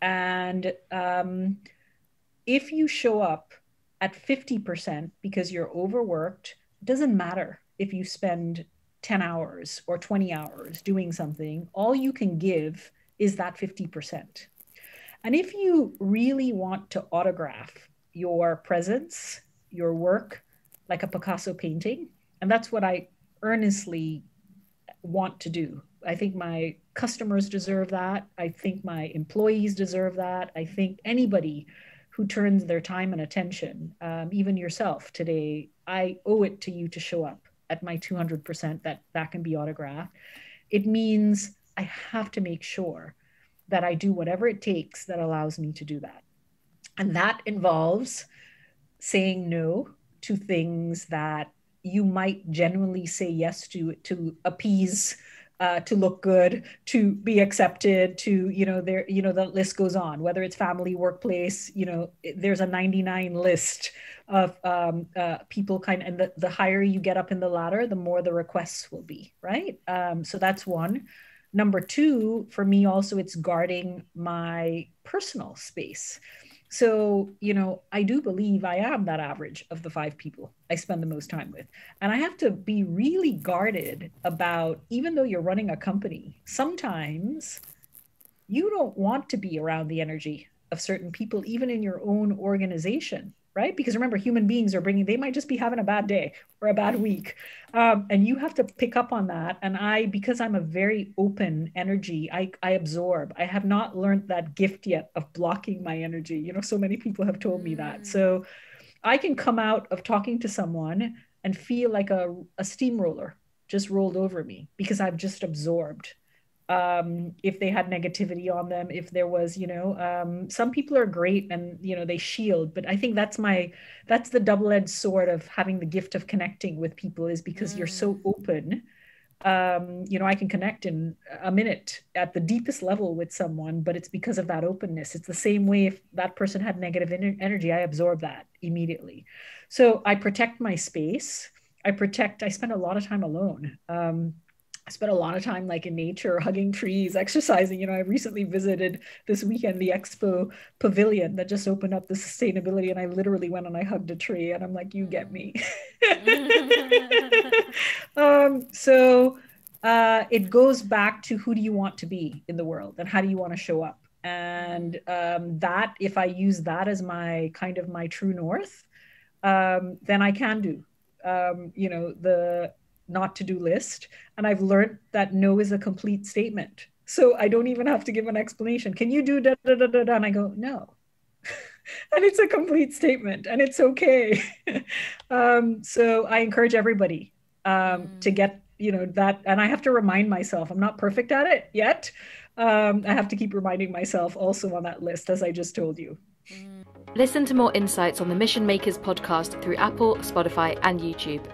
And if you show up at 50% because you're overworked, it doesn't matter if you spend 10 hours or 20 hours doing something, all you can give is that 50%. And if you really want to autograph your presence, your work, like a Picasso painting, and that's what I earnestly want to do. I think my customers deserve that. I think my employees deserve that. I think anybody who turns their time and attention, even yourself today, I owe it to you to show up at my 200% that can be autographed. It means I have to make sure that I do whatever it takes that allows me to do that. And that involves saying no to things that you might genuinely say yes to appease, to look good, to be accepted, to, the list goes on, whether it's family, workplace, there's a 99 list of people and the higher you get up in the ladder, the more the requests will be, right? So that's one. Number two, for me also, it's guarding my personal space. So, I do believe I am that average of the 5 people I spend the most time with. And I have to be really guarded about, even though you're running a company, sometimes you don't want to be around the energy of certain people, even in your own organization, right? Because remember, human beings they might just be having a bad day or a bad week. And you have to pick up on that. And because I'm a very open energy, I absorb. I have not learned that gift yet of blocking my energy. So many people have told me that. So I can come out of talking to someone and feel like a steamroller just rolled over me because I've just absorbed. If they had negativity on them, if there was, some people are great and, they shield, but I think that's the double-edged sword of having the gift of connecting with people, is because you're so open. I can connect in a minute at the deepest level with someone, but it's because of that openness. It's the same way if that person had negative energy, I absorb that immediately. So I protect my space. I spend a lot of time alone. I spent a lot of time like in nature, hugging trees, exercising. I recently visited this weekend the Expo Pavilion that just opened up the sustainability, and I literally went and I hugged a tree, and I'm like, you get me. So it goes back to, who do you want to be in the world and how do you want to show up? And that, if I use that as my true north, then I can do, the not to do list. And I've learned that no is a complete statement. So I don't even have to give an explanation. Can you do da da da da da? And I go, no. And it's a complete statement, and it's okay. So I encourage everybody to get, that. And I have to remind myself, I'm not perfect at it yet. I have to keep reminding myself also on that list, as I just told you. Listen to more insights on the Mission Makers podcast through Apple, Spotify, and YouTube.